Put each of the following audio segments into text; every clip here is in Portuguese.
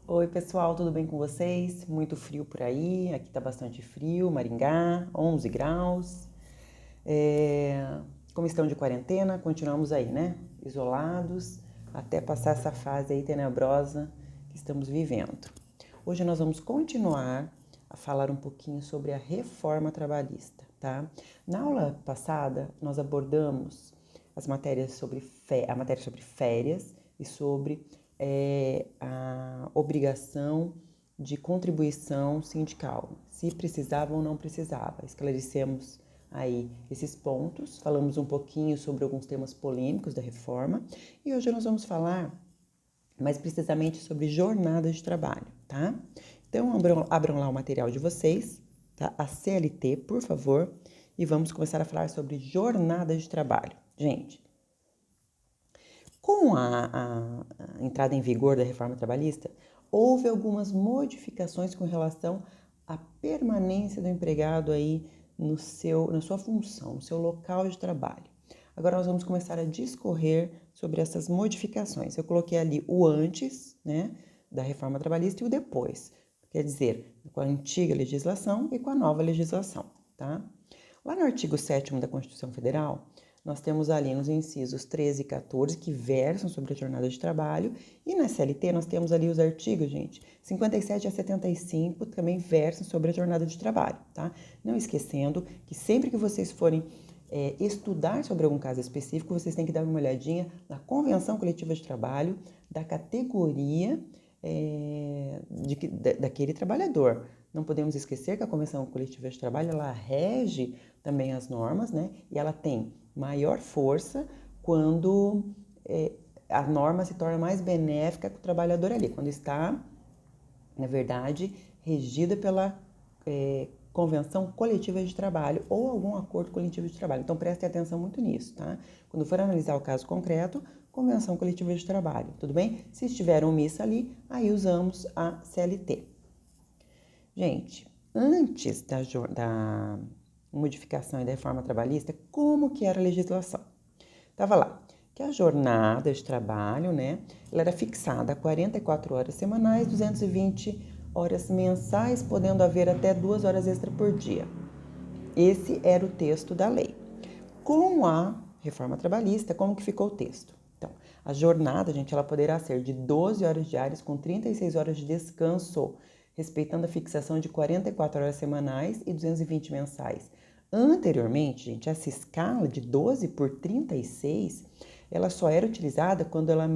Oi, pessoal, tudo bem com vocês? Muito frio por aí, aqui tá bastante frio, Maringá, 11 graus. É, Como estão de quarentena, continuamos aí, né? Isolados, até passar essa fase aí tenebrosa que estamos vivendo. Hoje nós vamos continuar a falar um pouquinho sobre a reforma trabalhista, tá? Na aula passada, nós abordamos as matérias a matéria sobre férias e sobre a obrigação de contribuição sindical, se precisava ou não precisava. Esclarecemos aí esses pontos, falamos um pouquinho sobre alguns temas polêmicos da reforma e hoje nós vamos falar mais precisamente sobre jornada de trabalho, tá? Então abram lá o material de vocês, tá? A CLT, por favor, e vamos começar a falar sobre jornada de trabalho. Gente, com a entrada em vigor da reforma trabalhista, houve algumas modificações com relação à permanência do empregado aí na sua função, no seu local de trabalho. Agora nós vamos começar a discorrer sobre essas modificações. Eu coloquei ali o antes, né, da reforma trabalhista e o depois. Quer dizer, com a antiga legislação e com a nova legislação, tá? Lá no artigo 7º da Constituição Federal, nós temos ali nos incisos 13 e 14 que versam sobre a jornada de trabalho e na CLT nós temos ali os artigos, gente, 57 a 75 também versam sobre a jornada de trabalho, tá? Não esquecendo que sempre que vocês forem estudar sobre algum caso específico, vocês têm que dar uma olhadinha na Convenção Coletiva de Trabalho da categoria daquele trabalhador. Não podemos esquecer que a Convenção Coletiva de Trabalho, ela rege também as normas, né? E ela tem maior força quando a norma se torna mais benéfica para o trabalhador ali, quando está, na verdade, regida pela convenção coletiva de trabalho ou algum acordo coletivo de trabalho. Então, prestem atenção muito nisso, tá? Quando for analisar o caso concreto, convenção coletiva de trabalho, tudo bem? Se estiver omissa ali, aí usamos a CLT. Gente, antes da modificação e da reforma trabalhista, como que era a legislação? Tava lá que a jornada de trabalho, né, ela era fixada a 44 horas semanais, 220 horas mensais, podendo haver até 2 horas extra por dia. Esse era o texto da lei. Com a reforma trabalhista, como que ficou o texto? Então, a jornada, gente, ela poderá ser de 12 horas diárias com 36 horas de descanso, respeitando a fixação de 44 horas semanais e 220 mensais. Anteriormente, gente, essa escala de 12 por 36, ela só era utilizada quando ela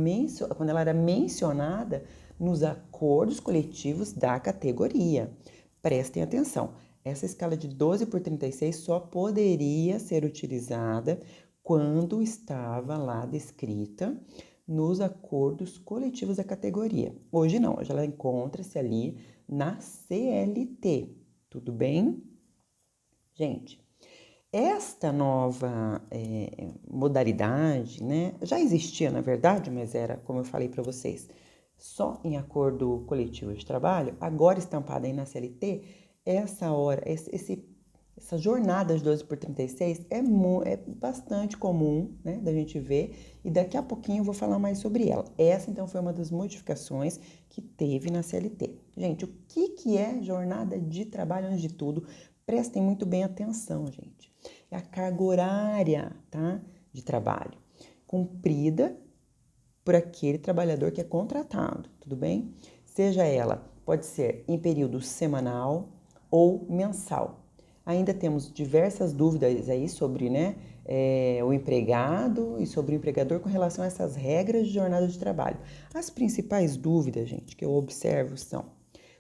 era mencionada nos acordos coletivos da categoria. Prestem atenção, essa escala de 12 por 36 só poderia ser utilizada quando estava lá descrita nos acordos coletivos da categoria. Hoje não, hoje ela encontra-se ali na CLT, tudo bem? Gente, esta nova modalidade, né, já existia na verdade, mas era, como eu falei para vocês, só em acordo coletivo de trabalho, agora estampada aí na CLT, essa jornada de 12 por 36 é bastante comum, né, da gente ver, e daqui a pouquinho eu vou falar mais sobre ela. Essa, então, foi uma das modificações que teve na CLT. Gente, o que é jornada de trabalho, antes de tudo? Prestem muito bem atenção, gente. É a carga horária, tá, de trabalho, cumprida por aquele trabalhador que é contratado, tudo bem? Seja ela, pode ser em período semanal ou mensal. Ainda temos diversas dúvidas aí sobre, né, o empregado e sobre o empregador com relação a essas regras de jornada de trabalho. As principais dúvidas, gente, que eu observo são: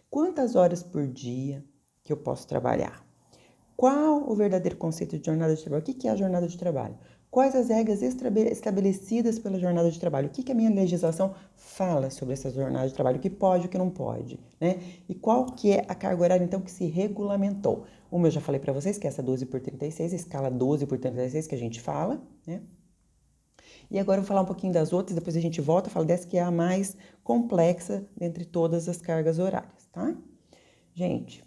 quantas horas por dia que eu posso trabalhar? Qual o verdadeiro conceito de jornada de trabalho? O que é a jornada de trabalho? Quais as regras estabelecidas pela jornada de trabalho? O que a minha legislação fala sobre essa jornada de trabalho? O que pode e o que não pode, né? E qual que é a carga horária, então, que se regulamentou? Uma eu já falei para vocês, que é essa 12 por 36, a escala 12 por 36 que a gente fala, né? E agora eu vou falar um pouquinho das outras, depois a gente volta e fala dessa que é a mais complexa dentre todas as cargas horárias, tá? Gente,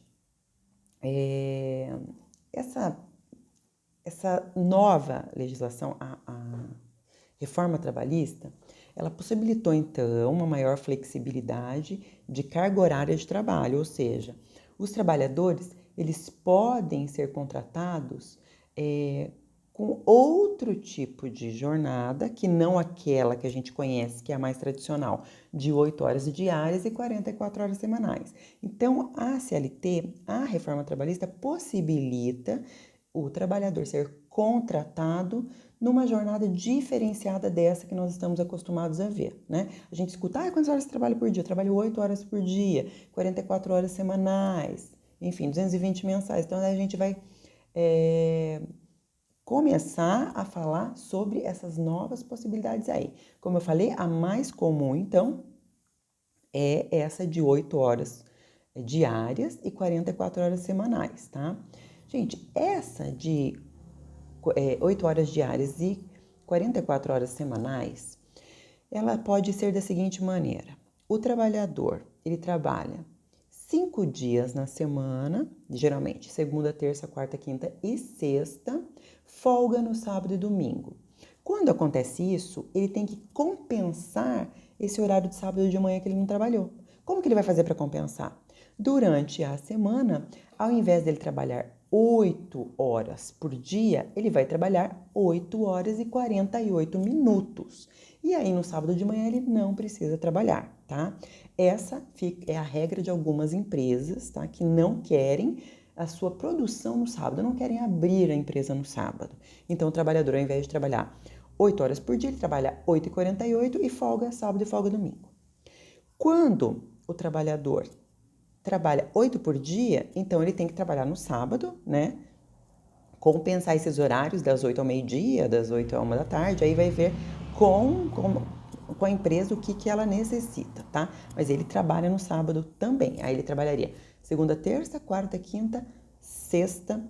essa essa nova legislação, a reforma trabalhista, Ela possibilitou, então, uma maior flexibilidade de carga horária de trabalho, ou seja, os trabalhadores, eles podem ser contratados com outro tipo de jornada, que não aquela que a gente conhece, que é a mais tradicional, de 8 horas diárias e 44 horas semanais. Então, a CLT, a reforma trabalhista, possibilita o trabalhador ser contratado numa jornada diferenciada dessa que nós estamos acostumados a ver, né? A gente escuta, quantas horas você trabalha por dia? Eu trabalho 8 horas por dia, 44 horas semanais, enfim, 220 mensais. Então, a gente vai começar a falar sobre essas novas possibilidades aí. Como eu falei, a mais comum, então, é essa de 8 horas diárias e 44 horas semanais, tá? Gente, essa de 8 horas diárias e 44 horas semanais, ela pode ser da seguinte maneira. O trabalhador, ele trabalha 5 dias na semana, geralmente segunda, terça, quarta, quinta e sexta, folga no sábado e domingo. Quando acontece isso, ele tem que compensar esse horário de sábado de manhã que ele não trabalhou. Como que ele vai fazer para compensar? Durante a semana, ao invés dele trabalhar 8 horas por dia, ele vai trabalhar 8 horas e 48 minutos. E aí, no sábado de manhã, ele não precisa trabalhar, tá? Essa é a regra de algumas empresas, tá? Que não querem a sua produção no sábado, não querem abrir a empresa no sábado. Então, o trabalhador, ao invés de trabalhar 8 horas por dia, ele trabalha 8 e 48 e folga sábado e folga domingo. Quando o trabalhador trabalha 8 por dia, então ele tem que trabalhar no sábado, né? Compensar esses horários das 8 ao meio-dia, das 8 à 1 da tarde, aí vai ver com a empresa o que ela necessita, tá? Mas ele trabalha no sábado também, aí ele trabalharia segunda, terça, quarta, quinta, sexta,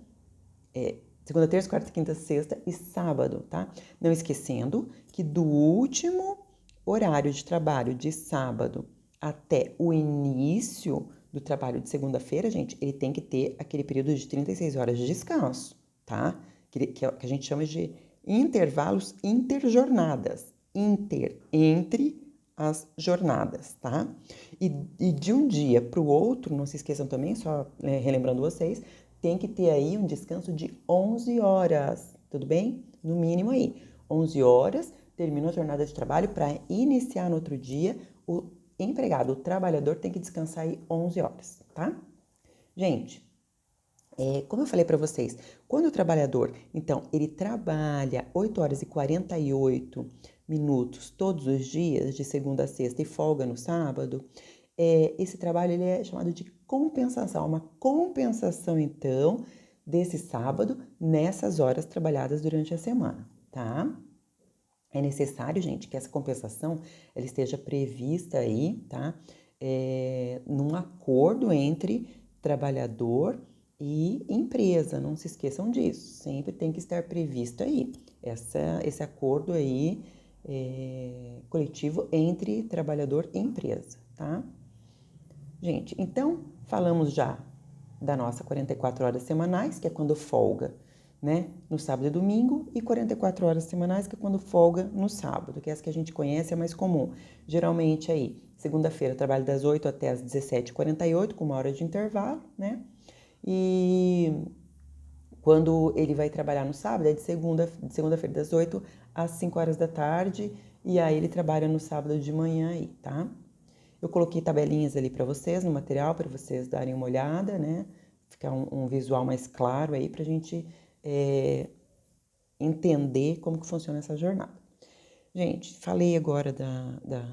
segunda, terça, quarta, quinta, sexta e sábado, tá? Não esquecendo que do último horário de trabalho de sábado até o início do trabalho de segunda-feira, gente, ele tem que ter aquele período de 36 horas de descanso, tá? Que a gente chama de intervalos interjornadas. Entre as jornadas, tá? E de um dia para o outro, não se esqueçam também, só relembrando vocês, tem que ter aí um descanso de 11 horas, tudo bem? No mínimo aí, 11 horas, termina a jornada de trabalho para iniciar no outro dia, o empregado, o trabalhador tem que descansar aí 11 horas, tá? Gente, como eu falei para vocês, quando o trabalhador, então, ele trabalha 8 horas e 48 minutos todos os dias, de segunda a sexta, e folga no sábado, esse trabalho ele é chamado de compensação, uma compensação, então, desse sábado nessas horas trabalhadas durante a semana, tá? É necessário, gente, que essa compensação ela esteja prevista aí, tá? Num acordo entre trabalhador e empresa, não se esqueçam disso, sempre tem que estar previsto aí, esse acordo aí coletivo entre trabalhador e empresa, tá? Gente, então falamos já da nossa 44 horas semanais, que é quando folga, né, no sábado e domingo, e 44 horas semanais, que é quando folga no sábado, que é essa que a gente conhece, é mais comum. Geralmente aí, segunda-feira, trabalho das 8 até as 17h48, com uma hora de intervalo, né? E quando ele vai trabalhar no sábado, é de segunda-feira das 8 às 5 horas da tarde, e aí ele trabalha no sábado de manhã aí, tá? Eu coloquei tabelinhas ali para vocês no material, para vocês darem uma olhada, né? Ficar um visual mais claro aí para a gente entender como que funciona essa jornada. Gente, falei agora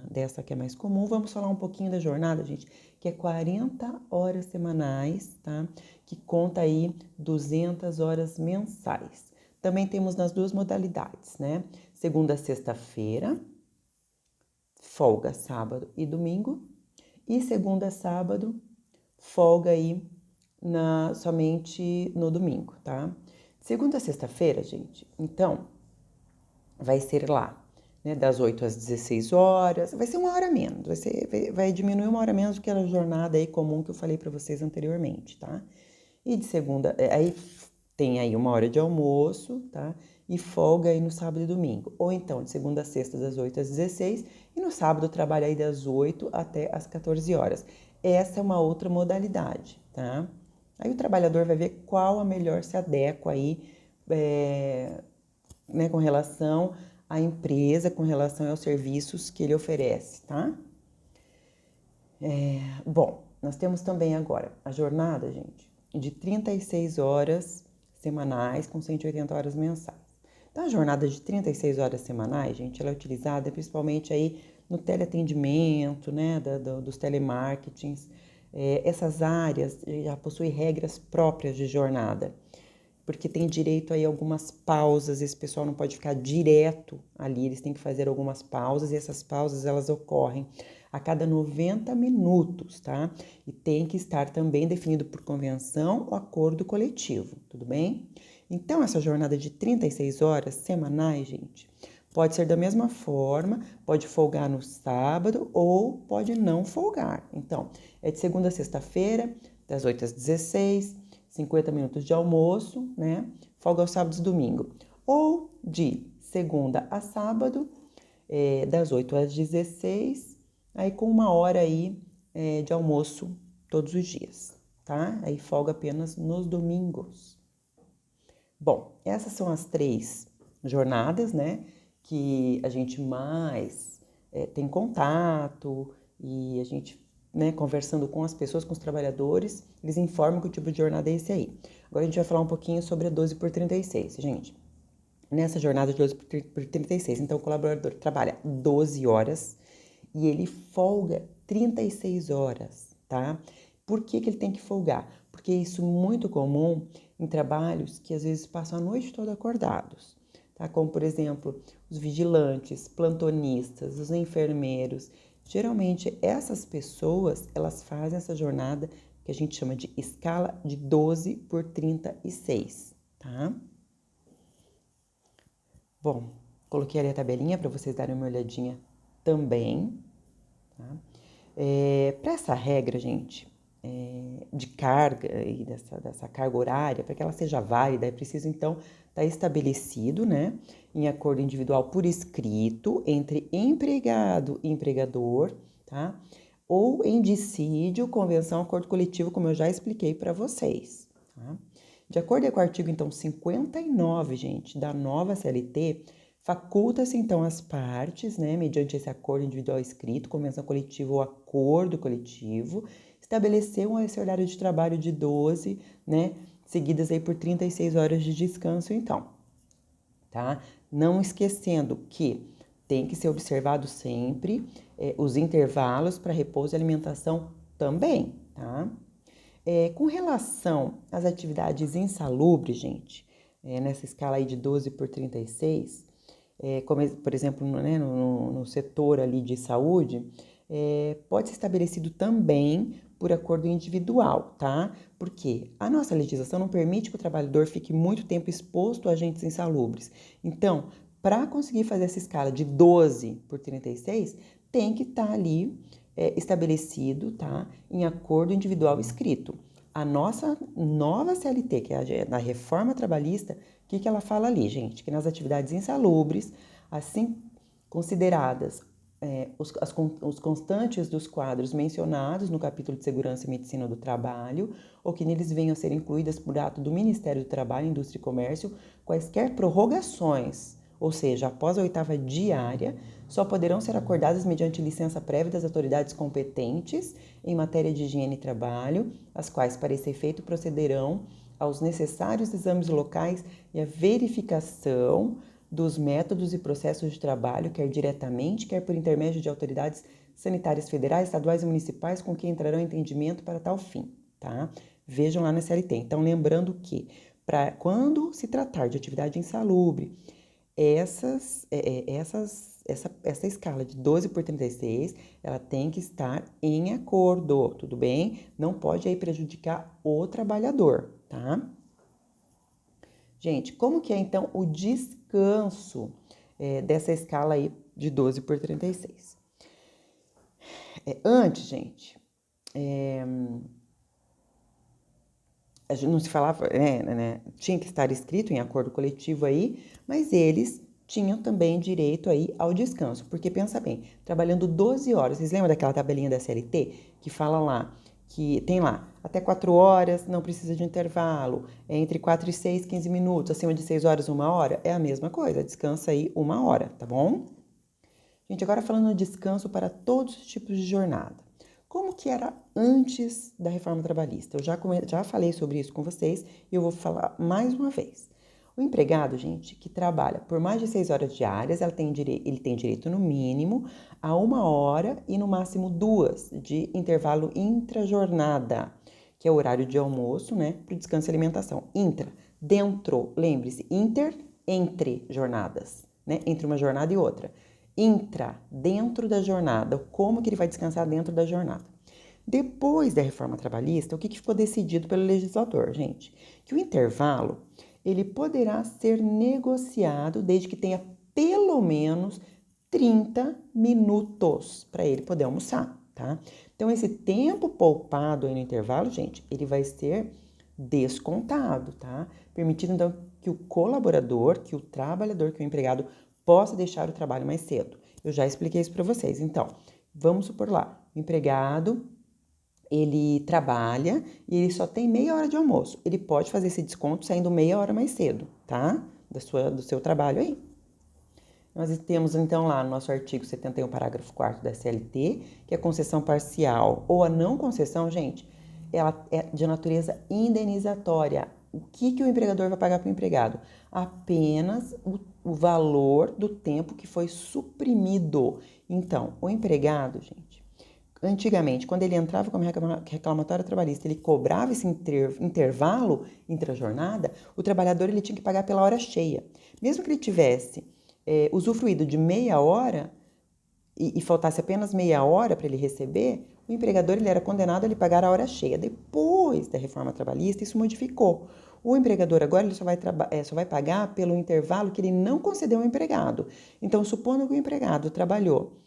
dessa que é mais comum, vamos falar um pouquinho da jornada, gente, que é 40 horas semanais, tá? Que conta aí 200 horas mensais. Também temos nas duas modalidades, né? Segunda a sexta-feira, folga sábado e domingo, e segunda a sábado, folga aí somente no domingo, tá? Segunda a sexta-feira, gente, então, vai ser lá, né, das 8 às 16 horas, vai ser uma hora menos, vai diminuir uma hora menos do que a jornada aí comum que eu falei para vocês anteriormente, tá? E de segunda, aí tem aí uma hora de almoço, tá? e folga aí no sábado e domingo. Ou então, de segunda a sexta, das 8 às 16, e no sábado trabalha aí das 8 até as 14 horas. Essa é uma outra modalidade, tá? Aí o trabalhador vai ver qual a melhor se adequa aí, né, com relação à empresa, com relação aos serviços que ele oferece, tá? Bom, nós temos também agora a jornada, gente, de 36 horas semanais com 180 horas mensais. Então, a jornada de 36 horas semanais, gente, ela é utilizada principalmente aí no teleatendimento, né, dos telemarketings. Essas áreas já possuem regras próprias de jornada, porque tem direito aí a algumas pausas, esse pessoal não pode ficar direto ali, eles têm que fazer algumas pausas, e essas pausas elas ocorrem a cada 90 minutos, tá? E tem que estar também definido por convenção ou acordo coletivo, tudo bem? Então, essa jornada de 36 horas semanais, gente, pode ser da mesma forma, pode folgar no sábado ou pode não folgar. Então, é de segunda a sexta-feira, das 8 às 16, 50 minutos de almoço, né? Folga aos sábados e domingo. Ou de segunda a sábado, das 8 às 16, aí com 1 hora aí de almoço todos os dias, tá? Aí folga apenas nos domingos. Bom, essas são as 3 jornadas, né? Que a gente mais tem contato e a gente, né, conversando com as pessoas, com os trabalhadores, eles informam que o tipo de jornada é esse aí. Agora a gente vai falar um pouquinho sobre a 12 por 36, gente. Nessa jornada de 12 por 36, então o colaborador trabalha 12 horas e ele folga 36 horas, tá? Por que ele tem que folgar? Porque isso é muito comum em trabalhos que às vezes passam a noite toda acordados, tá? Como, por exemplo, os vigilantes, plantonistas, os enfermeiros. Geralmente, essas pessoas, elas fazem essa jornada que a gente chama de escala de 12 por 36, tá? Bom, coloquei ali a tabelinha para vocês darem uma olhadinha também, tá? Para essa regra, gente, de carga e dessa carga horária, para que ela seja válida, é preciso, então, estar estabelecido, né, em acordo individual por escrito entre empregado e empregador, tá? Ou em dissídio, convenção, acordo coletivo, como eu já expliquei para vocês, tá? De acordo com o artigo, então, 59, gente, da nova CLT, faculta-se, então, as partes, né, mediante esse acordo individual escrito, convenção coletiva ou acordo coletivo, estabelecer esse horário de trabalho de 12, né, seguidas aí por 36 horas de descanso, então, tá? Não esquecendo que tem que ser observado sempre os intervalos para repouso e alimentação também, tá? Com relação às atividades insalubres, gente, nessa escala aí de 12 por 36, como, por exemplo, né, no setor ali de saúde, pode ser estabelecido também por acordo individual, tá? Porque a nossa legislação não permite que o trabalhador fique muito tempo exposto a agentes insalubres. Então, para conseguir fazer essa escala de 12 por 36, tem que estar ali estabelecido, tá? Em acordo individual escrito. A nossa nova CLT, que é a reforma trabalhista, o que ela fala ali, gente? Que nas atividades insalubres, assim consideradas os constantes dos quadros mencionados no capítulo de Segurança e Medicina do Trabalho, ou que neles venham a ser incluídas por ato do Ministério do Trabalho, Indústria e Comércio, quaisquer prorrogações, ou seja, após a 8ª diária, só poderão ser acordadas mediante licença prévia das autoridades competentes em matéria de higiene e trabalho, as quais, para esse efeito, procederão aos necessários exames locais e a verificação dos métodos e processos de trabalho, quer diretamente, quer por intermédio de autoridades sanitárias federais, estaduais e municipais, com quem entrarão em entendimento para tal fim, tá? Vejam lá na CLT. Então, lembrando que, quando se tratar de atividade insalubre, essa escala de 12 por 36, ela tem que estar em acordo, tudo bem? Não pode aí prejudicar o trabalhador, tá? Gente, como que é então o descanso dessa escala aí de 12 por 36? Antes, gente, não se falava, tinha que estar escrito em acordo coletivo aí, mas eles tinham também direito aí ao descanso, porque pensa bem, trabalhando 12 horas, vocês lembram daquela tabelinha da CLT que fala lá, que tem lá, até 4 horas não precisa de intervalo, entre 4 e 6, 15 minutos, acima de 6 horas, 1 hora, é a mesma coisa, descansa aí 1 hora, tá bom? Gente, agora falando de descanso para todos os tipos de jornada. Como que era antes da reforma trabalhista? Eu já falei sobre isso com vocês e eu vou falar mais uma vez. O empregado, gente, que trabalha por mais de 6 horas diárias, ele tem direito no mínimo a 1 hora e no máximo 2 de intervalo intrajornada, que é o horário de almoço, né, para o descanso e alimentação. Intra, dentro, lembre-se, entre jornadas, né, entre uma jornada e outra. Intra, dentro da jornada, como que ele vai descansar dentro da jornada. Depois da reforma trabalhista, o que ficou decidido pelo legislador, gente? Que o intervalo, ele poderá ser negociado desde que tenha pelo menos 30 minutos para ele poder almoçar, tá? Então, esse tempo poupado aí no intervalo, gente, ele vai ser descontado, tá? Permitindo, então, que o colaborador, que o trabalhador, que o empregado possa deixar o trabalho mais cedo. Eu já expliquei isso para vocês. Então, vamos supor lá, o empregado, ele trabalha e ele só tem meia hora de almoço. Ele pode fazer esse desconto saindo meia hora mais cedo, tá? Do seu trabalho aí. Nós temos então lá no nosso artigo 71, parágrafo 4º da CLT, que a concessão parcial ou a não concessão, gente, ela é de natureza indenizatória. O que o empregador vai pagar para o empregado? Apenas o valor do tempo que foi suprimido. Então, o empregado, gente, antigamente, quando ele entrava como reclamatório trabalhista, ele cobrava esse intervalo intrajornada, o trabalhador ele tinha que pagar pela hora cheia. Mesmo que ele tivesse usufruído de meia hora e faltasse apenas meia hora para ele receber, o empregador ele era condenado a lhe pagar a hora cheia. Depois da reforma trabalhista, isso modificou. O empregador agora ele só vai pagar pelo intervalo que ele não concedeu ao empregado. Então, supondo que o empregado trabalhou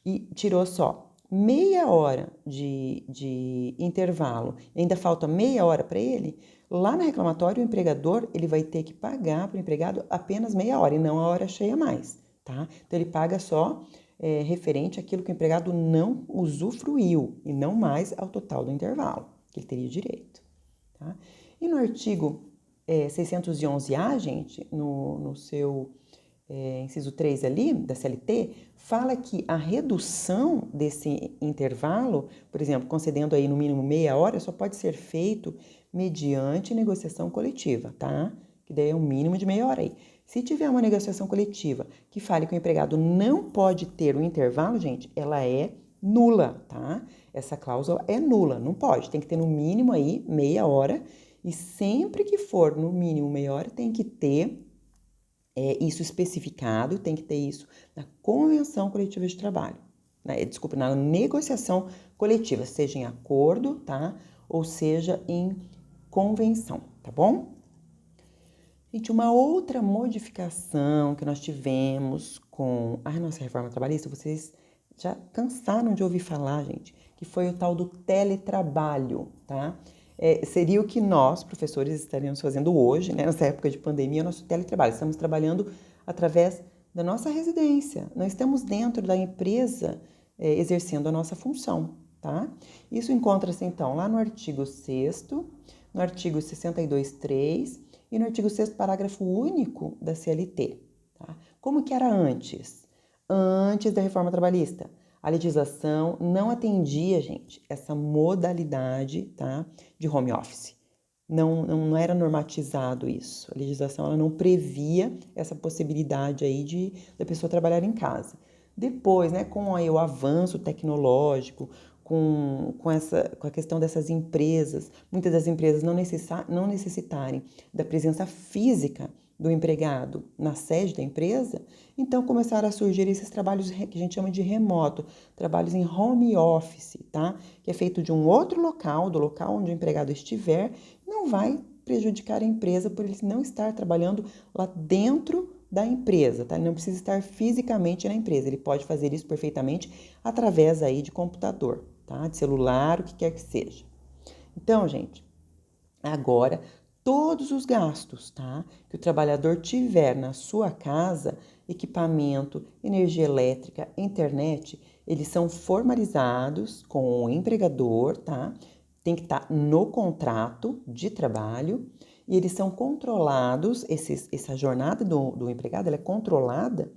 e tirou só meia hora de intervalo, ainda falta meia hora para ele, lá no reclamatório o empregador ele vai ter que pagar para o empregado apenas meia hora e não a hora cheia mais, tá? Então ele paga só referente àquilo que o empregado não usufruiu e não mais ao total do intervalo que ele teria direito, tá? E no artigo 611-A, gente, no seu inciso 3 ali, da CLT, fala que a redução desse intervalo, por exemplo, concedendo aí no mínimo meia hora, só pode ser feito mediante negociação coletiva, tá? Que daí é um mínimo de meia hora aí. Se tiver uma negociação coletiva que fale que o empregado não pode ter um intervalo, gente, ela é nula, tá? Essa cláusula é nula, não pode. Tem que ter no mínimo aí meia hora e sempre que for no mínimo meia hora tem que ter isso especificado, tem que ter isso na convenção coletiva de trabalho, né? Desculpa, na negociação coletiva, seja em acordo, tá? Ou seja em convenção, tá bom? Gente, uma outra modificação que nós tivemos com a nossa reforma trabalhista, vocês já cansaram de ouvir falar, gente, que foi o tal do teletrabalho, tá? Seria o que nós, professores, estaríamos fazendo hoje, né, nessa época de pandemia, nosso teletrabalho. Estamos trabalhando através da nossa residência. Não estamos dentro da empresa exercendo a nossa função, tá? Isso encontra-se, então, lá no artigo 6º, no artigo 62.3 e no artigo 6º, parágrafo único da CLT, tá? Como que era antes? Antes da reforma trabalhista, a legislação não atendia, gente, essa modalidade, tá, de home office. Não era normatizado isso. A legislação ela não previa essa possibilidade aí da pessoa trabalhar em casa. Depois, né, com aí o avanço tecnológico, com a questão dessas empresas, muitas das empresas não necessitarem da presença física do empregado na sede da empresa, então começaram a surgir esses trabalhos que a gente chama de remoto, trabalhos em home office, tá? Que é feito de um outro local, do local onde o empregado estiver, não vai prejudicar a empresa por ele não estar trabalhando lá dentro da empresa, tá? Ele não precisa estar fisicamente na empresa, ele pode fazer isso perfeitamente através aí de computador, tá? De celular, o que quer que seja. Então, gente, Agora, todos os gastos, tá? Que o trabalhador tiver na sua casa, equipamento, energia elétrica, internet, eles são formalizados com o empregador, tá? Tem que estar no contrato de trabalho e eles são controlados, essa jornada do empregado, ela é controlada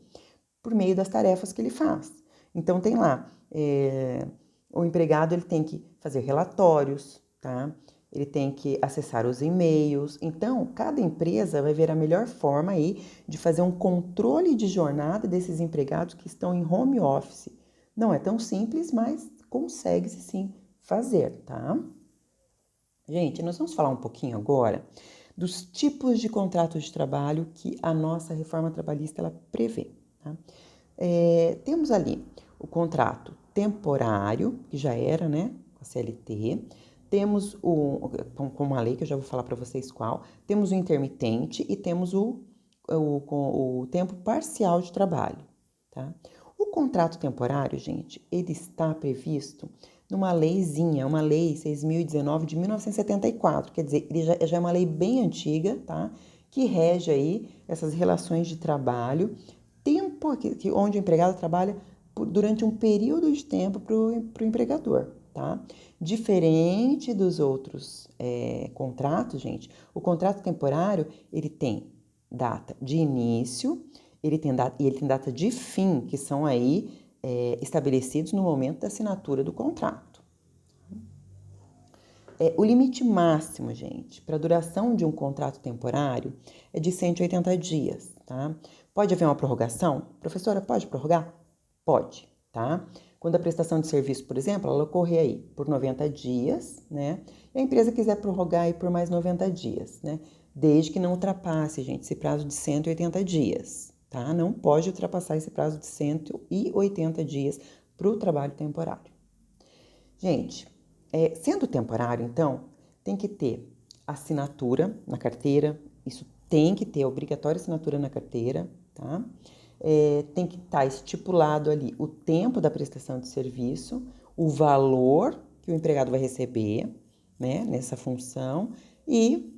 por meio das tarefas que ele faz. Então, tem lá, o empregado ele tem que fazer relatórios, tá? Ele tem que acessar os e-mails. Então, cada empresa vai ver a melhor forma aí de fazer um controle de jornada desses empregados que estão em home office. Não é tão simples, mas consegue-se sim fazer, tá? Gente, nós vamos falar um pouquinho agora dos tipos de contratos de trabalho que a nossa reforma trabalhista ela prevê, tá? Temos ali o contrato temporário, que já era, né, com a CLT. Temos com uma lei que eu já vou falar para vocês qual. Temos o intermitente e temos o tempo parcial de trabalho, tá? O contrato temporário, gente, ele está previsto numa leizinha, uma lei 6.019 de 1974, quer dizer, ele já é uma lei bem antiga, tá? Que rege aí essas relações de trabalho, tempo onde o empregado trabalha durante um período de tempo para o empregador, tá? Diferente dos outros contratos, gente, o contrato temporário, ele tem data de início, ele tem data de fim, que são aí estabelecidos no momento da assinatura do contrato. O limite máximo, gente, para a duração de um contrato temporário é de 180 dias, tá? Pode haver uma prorrogação? Professora, pode prorrogar? Pode, tá? Quando a prestação de serviço, por exemplo, ela ocorrer aí por 90 dias, né? E a empresa quiser prorrogar aí por mais 90 dias, né? Desde que não ultrapasse, gente, esse prazo de 180 dias, tá? Não pode ultrapassar esse prazo de 180 dias para o trabalho temporário. Gente, sendo temporário, então, tem que ter assinatura na carteira, isso tem que ter obrigatória assinatura na carteira, tá? Tem que estar estipulado ali o tempo da prestação de serviço, o valor que o empregado vai receber, né, nessa função e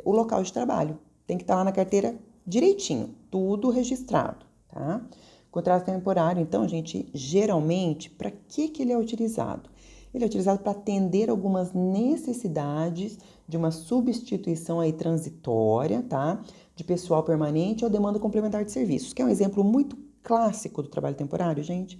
o local de trabalho. Tem que estar lá na carteira direitinho, tudo registrado, tá? Contrato temporário, então, gente, geralmente, para que ele é utilizado? Ele é utilizado para atender algumas necessidades de uma substituição aí transitória, tá? De pessoal permanente ou demanda complementar de serviços, que é um exemplo muito clássico do trabalho temporário, gente.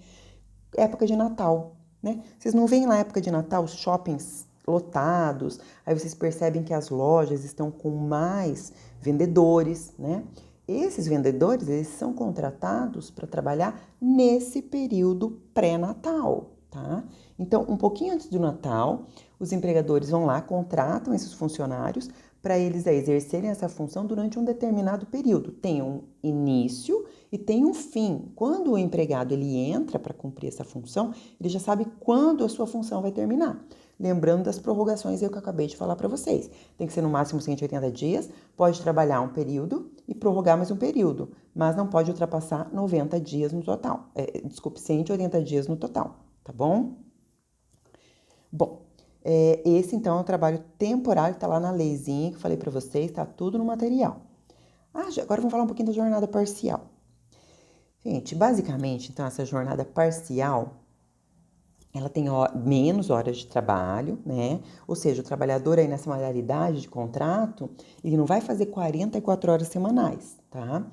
Época de Natal, né? Vocês não veem na época de Natal os shoppings lotados, aí vocês percebem que as lojas estão com mais vendedores, né? Esses vendedores, eles são contratados para trabalhar nesse período pré-natal, tá? Então, um pouquinho antes do Natal, os empregadores vão lá, contratam esses funcionários para eles exercerem essa função durante um determinado período. Tem um início e tem um fim. Quando o empregado ele entra para cumprir essa função, ele já sabe quando a sua função vai terminar. Lembrando das prorrogações que eu acabei de falar para vocês. Tem que ser no máximo 180 dias, pode trabalhar um período e prorrogar mais um período, mas não pode ultrapassar 90 dias no total. 180 dias no total, tá bom? Bom, esse então é um trabalho temporário, tá lá na leizinha que eu falei para vocês, tá tudo no material. Agora vamos falar um pouquinho da jornada parcial. Gente, basicamente, então, essa jornada parcial, ela tem menos horas de trabalho, né? Ou seja, o trabalhador aí nessa modalidade de contrato, ele não vai fazer 44 horas semanais, tá?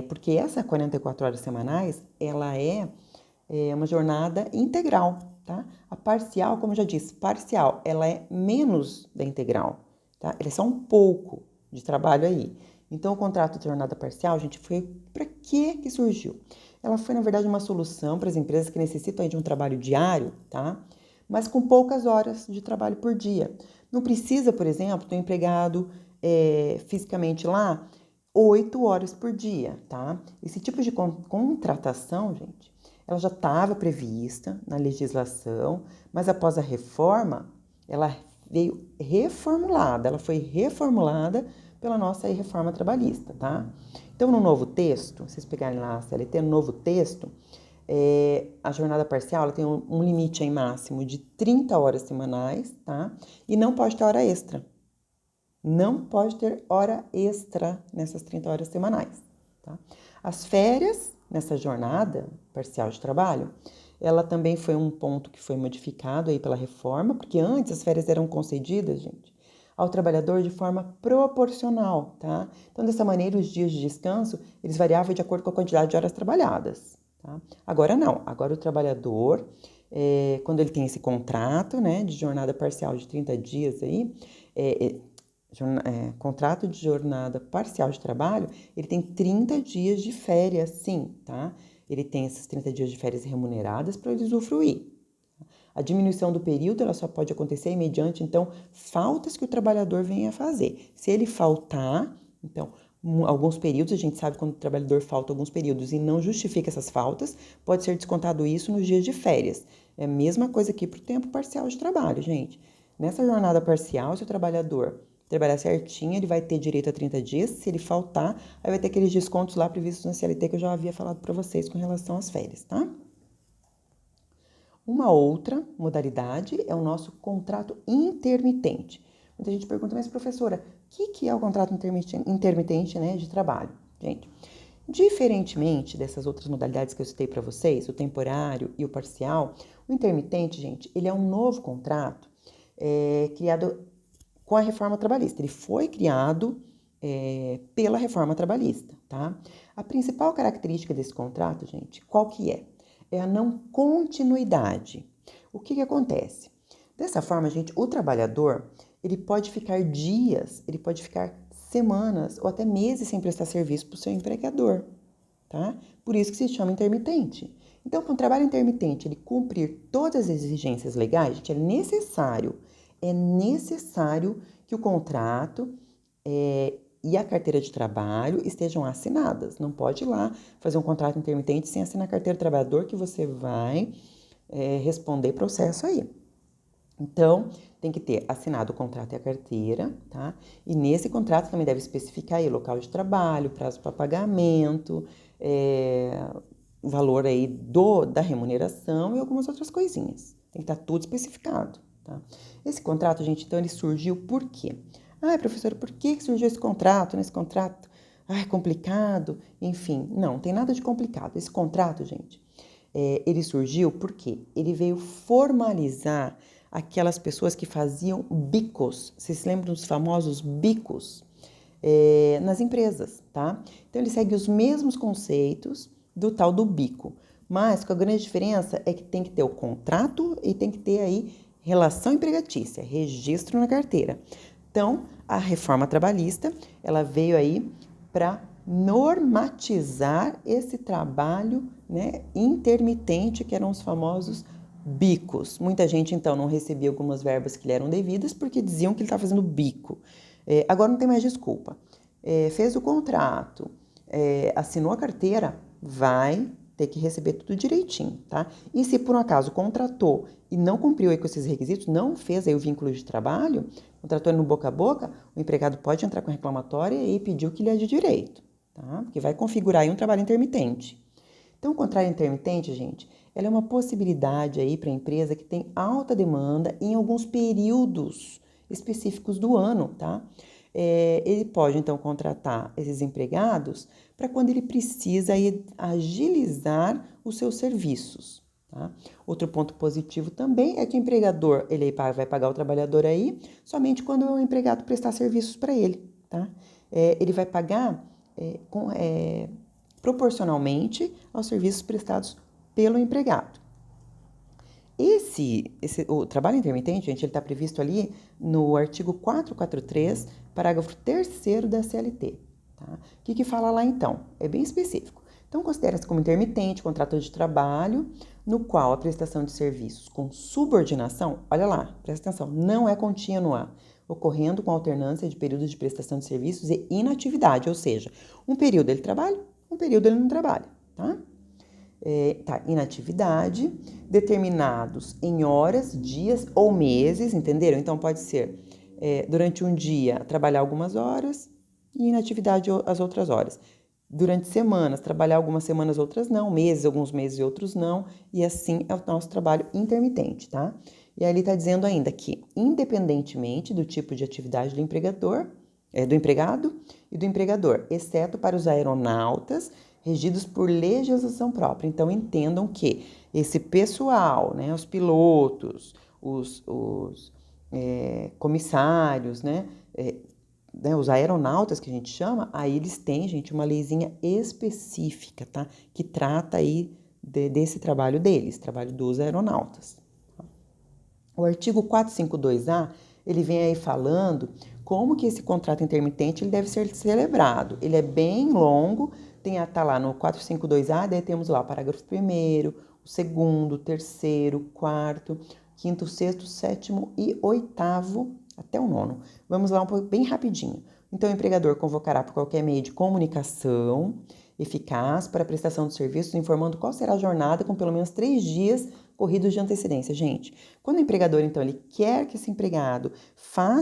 Porque essa 44 horas semanais, ela é uma jornada integral, tá? A parcial, como eu já disse, parcial, ela é menos da integral, tá? Ela é só um pouco de trabalho aí. Então, o contrato de jornada parcial, gente, foi para que surgiu? Ela foi, na verdade, uma solução para as empresas que necessitam aí de um trabalho diário, tá? Mas com poucas horas de trabalho por dia. Não precisa, por exemplo, do empregado fisicamente lá 8 horas por dia, tá? Esse tipo de contratação, gente, ela já estava prevista na legislação, mas após a reforma, ela veio reformulada, ela foi reformulada pela nossa reforma trabalhista, tá? Então, no novo texto, vocês pegarem lá a CLT, no novo texto, A jornada parcial ela tem um limite aí máximo de 30 horas semanais, tá? E não pode ter hora extra. Não pode ter hora extra nessas 30 horas semanais, tá? As férias nessa jornada parcial de trabalho, ela também foi um ponto que foi modificado aí pela reforma, porque antes as férias eram concedidas, gente, ao trabalhador de forma proporcional, tá? Então, dessa maneira, os dias de descanso, eles variavam de acordo com a quantidade de horas trabalhadas, tá? Agora não, agora o trabalhador, quando ele tem esse contrato, né, de jornada parcial de 30 dias aí, contrato de jornada parcial de trabalho, ele tem 30 dias de férias, sim, tá? Ele tem esses 30 dias de férias remuneradas para ele usufruir. A diminuição do período, ela só pode acontecer mediante, então, faltas que o trabalhador venha a fazer. Se ele faltar, então, alguns períodos, a gente sabe quando o trabalhador falta alguns períodos e não justifica essas faltas, pode ser descontado isso nos dias de férias. É a mesma coisa aqui para o tempo parcial de trabalho, gente. Nessa jornada parcial, se o trabalhador trabalhar certinho, ele vai ter direito a 30 dias. Se ele faltar, aí vai ter aqueles descontos lá previstos na CLT que eu já havia falado para vocês com relação às férias, tá? Uma outra modalidade é o nosso contrato intermitente. Muita gente pergunta, mas professora, o que é o contrato intermitente, né, de trabalho? Gente, diferentemente dessas outras modalidades que eu citei para vocês, o temporário e o parcial, o intermitente, gente, ele é um novo contrato criado com a reforma trabalhista. Ele foi criado pela reforma trabalhista, tá? A principal característica desse contrato, gente, qual que é? É a não continuidade. O que acontece? Dessa forma, gente, o trabalhador, ele pode ficar dias, ele pode ficar semanas ou até meses sem prestar serviço para o seu empregador, tá? Por isso que se chama intermitente. Então, para um trabalho intermitente, ele cumprir todas as exigências legais, gente, é necessário que o contrato e a carteira de trabalho estejam assinadas. Não pode ir lá fazer um contrato intermitente sem assinar a carteira de trabalhador que você vai responder processo aí. Então, tem que ter assinado o contrato e a carteira, tá? E nesse contrato também deve especificar aí o local de trabalho, prazo para pagamento, o valor aí da remuneração e algumas outras coisinhas. Tem que estar tudo especificado, tá? Esse contrato, gente, então ele surgiu por quê? Professora, por que surgiu esse contrato? Nesse contrato, complicado, enfim. Não tem nada de complicado. Esse contrato, gente, ele surgiu porque ele veio formalizar aquelas pessoas que faziam bicos. Vocês se lembram dos famosos bicos? Nas empresas, tá? Então, ele segue os mesmos conceitos do tal do bico. Mas, com a grande diferença é que tem que ter o contrato e tem que ter aí relação empregatícia, registro na carteira. Então, a reforma trabalhista, ela veio aí para normatizar esse trabalho, né, intermitente, que eram os famosos bicos. Muita gente, então, não recebia algumas verbas que lhe eram devidas porque diziam que ele estava fazendo bico. Agora não tem mais desculpa. Fez o contrato, assinou a carteira, vai ter que receber tudo direitinho, tá? E se por um acaso contratou e não cumpriu aí com esses requisitos, não fez aí o vínculo de trabalho, contratou ele no boca a boca, o empregado pode entrar com reclamatória e pedir o que lhe é de direito, tá? Porque vai configurar aí um trabalho intermitente. Então, o contrato intermitente, gente, ela é uma possibilidade aí para a empresa que tem alta demanda em alguns períodos específicos do ano, tá? Ele pode, então, contratar esses empregados para quando ele precisa aí, agilizar os seus serviços, tá? Outro ponto positivo também é que o empregador ele vai pagar o trabalhador aí somente quando o empregado prestar serviços para ele, tá? Ele vai pagar proporcionalmente aos serviços prestados pelo empregado. O trabalho intermitente, gente, ele está previsto ali no artigo 443, parágrafo 3º da CLT. Tá? O que fala lá, então? É bem específico. Então, considera-se como intermitente contrato de trabalho no qual a prestação de serviços com subordinação, olha lá, presta atenção, não é contínua, ocorrendo com alternância de períodos de prestação de serviços e inatividade, ou seja, um período ele trabalha, um período ele não trabalha, tá? Inatividade, determinados em horas, dias ou meses, entenderam? Então, pode ser durante um dia trabalhar algumas horas e inatividade as outras horas. durante semanas, trabalhar algumas semanas, outras não, meses, alguns meses e outros não, e assim é o nosso trabalho intermitente, tá? E aí ele está dizendo ainda que, independentemente do tipo de atividade do empregador, do empregado e do empregador, exceto para os aeronautas regidos por legislação própria. Então, entendam que esse pessoal, né, os pilotos, os comissários, né, os aeronautas que a gente chama, aí eles têm, gente, uma leizinha específica, tá? Que trata aí desse trabalho deles, trabalho dos aeronautas. O artigo 452A, ele vem aí falando como que esse contrato intermitente ele deve ser celebrado. Ele é bem longo, tá lá no 452A, daí temos lá o parágrafo 1º, o 2º, o 3º, o 4º, 5º, 6º, 7º e 8º, até o 9º. Vamos lá bem rapidinho. Então, o empregador convocará por qualquer meio de comunicação eficaz para a prestação de serviços, informando qual será a jornada com pelo menos 3 dias corridos de antecedência. Gente, quando o empregador, então, ele quer que esse empregado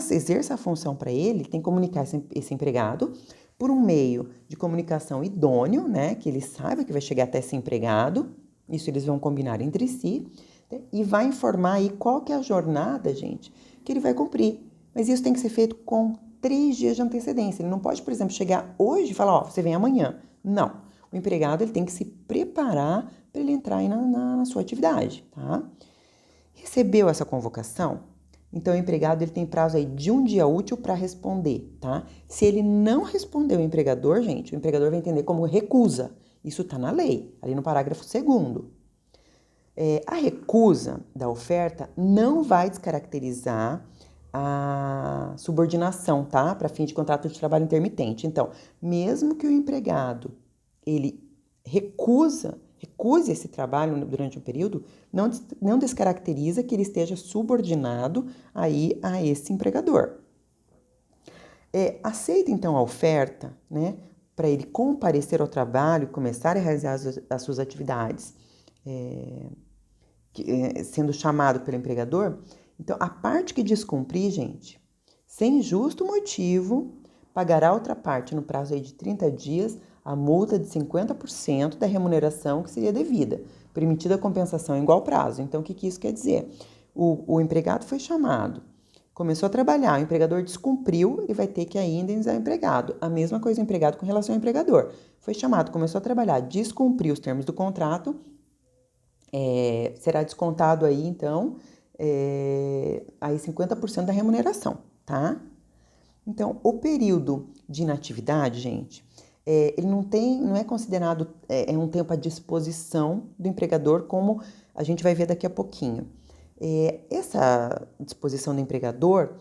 exerça a função para ele tem que comunicar esse empregado por um meio de comunicação idôneo, né, que ele saiba que vai chegar até esse empregado, isso eles vão combinar entre si, né, e vai informar aí qual que é a jornada, gente, que ele vai cumprir. Mas isso tem que ser feito com 3 dias de antecedência. Ele não pode, por exemplo, chegar hoje e falar, ó, você vem amanhã. Não. O empregado ele tem que se preparar para ele entrar aí na sua atividade, tá? Recebeu essa convocação? Então, o empregado ele tem prazo aí de 1 dia útil para responder, tá? Se ele não responder o empregador, gente, o empregador vai entender como recusa. Isso está na lei, ali no parágrafo 2º. A recusa da oferta não vai descaracterizar a subordinação, tá? Para fim de contrato de trabalho intermitente. Então, mesmo que o empregado ele recuse esse trabalho durante um período, não descaracteriza que ele esteja subordinado aí a esse empregador. Aceita então a oferta, né, para ele comparecer ao trabalho e começar a realizar as suas atividades, sendo chamado pelo empregador. Então, a parte que descumprir, gente, sem justo motivo, pagará a outra parte no prazo aí de 30 dias a multa de 50% da remuneração que seria devida, permitida a compensação em igual prazo. Então, o que isso quer dizer? O empregado foi chamado, começou a trabalhar, o empregador descumpriu, ele vai ter que ainda indenizar o empregado. A mesma coisa o empregado com relação ao empregador. Foi chamado, começou a trabalhar, descumpriu os termos do contrato, será descontado aí, então, aí 50% da remuneração, tá? Então, o período de inatividade, gente, ele não é considerado um tempo à disposição do empregador, como a gente vai ver daqui a pouquinho. Essa disposição do empregador,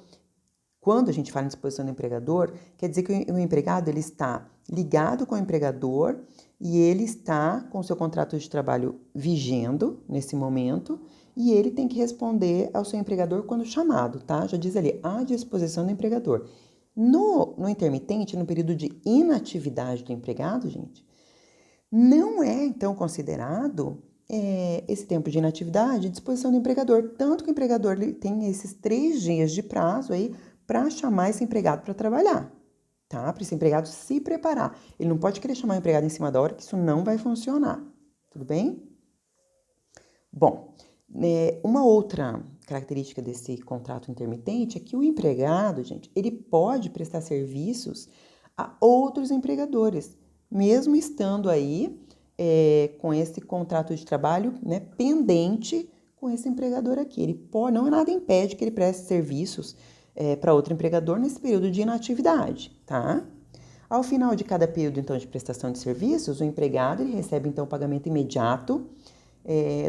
quando a gente fala em disposição do empregador, quer dizer que o empregado ele está ligado com o empregador e ele está com o seu contrato de trabalho vigendo nesse momento e ele tem que responder ao seu empregador quando chamado, tá? Já diz ali, à disposição do empregador. No intermitente, no período de inatividade do empregado, gente, não é, então, considerado esse tempo de inatividade à disposição do empregador. Tanto que o empregador ele tem esses 3 dias de prazo aí para chamar esse empregado para trabalhar, tá? Para esse empregado se preparar. Ele não pode querer chamar o empregado em cima da hora, que isso não vai funcionar. Tudo bem? Bom, uma outra característica desse contrato intermitente é que o empregado, gente, ele pode prestar serviços a outros empregadores, mesmo estando aí com esse contrato de trabalho, né, pendente com esse empregador aqui. Ele pode, não nada impede que ele preste serviços para outro empregador nesse período de inatividade, tá? Ao final de cada período, então, de prestação de serviços, o empregado ele recebe, então, o pagamento imediato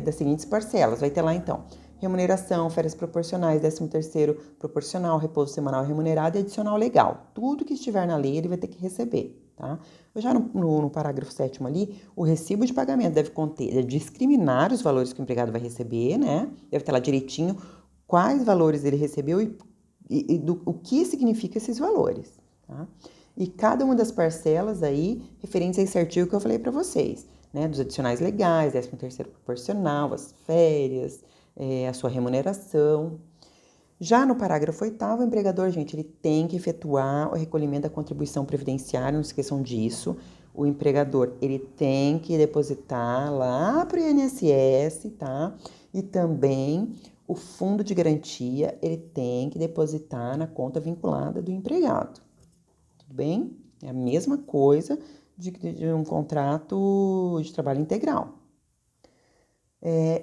das seguintes parcelas. Vai ter lá, então, remuneração, férias proporcionais, 13º proporcional, repouso semanal remunerado e adicional legal. Tudo que estiver na lei, ele vai ter que receber, tá? Já no parágrafo 7º ali, o recibo de pagamento deve discriminar os valores que o empregado vai receber, né? Deve ter lá direitinho quais valores ele recebeu e o que significa esses valores, tá? E cada uma das parcelas aí, referentes a esse artigo que eu falei para vocês, né? Dos adicionais legais, 13º proporcional, as férias, a sua remuneração. Já no parágrafo 8º, o empregador, gente, ele tem que efetuar o recolhimento da contribuição previdenciária, não esqueçam disso. o empregador, ele tem que depositar lá para o INSS, tá? E também o fundo de garantia, ele tem que depositar na conta vinculada do empregado. Tudo bem? É a mesma coisa de um contrato de trabalho integral.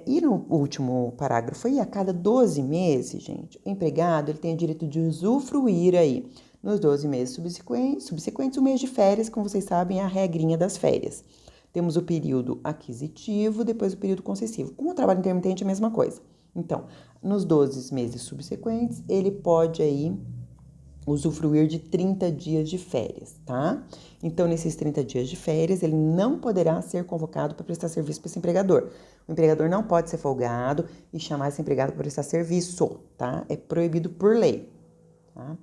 E no último parágrafo aí, a cada 12 meses, gente, o empregado ele tem o direito de usufruir aí, nos 12 meses subsequentes, o mês de férias, como vocês sabem, é a regrinha das férias. Temos o período aquisitivo, depois o período concessivo. Com o trabalho intermitente é a mesma coisa. Então, nos 12 meses subsequentes, ele pode aí usufruir de 30 dias de férias, tá? Então, nesses 30 dias de férias, ele não poderá ser convocado para prestar serviço para esse empregador. O empregador não pode ser folgado e chamar esse empregado para prestar serviço, tá? É proibido por lei, tá?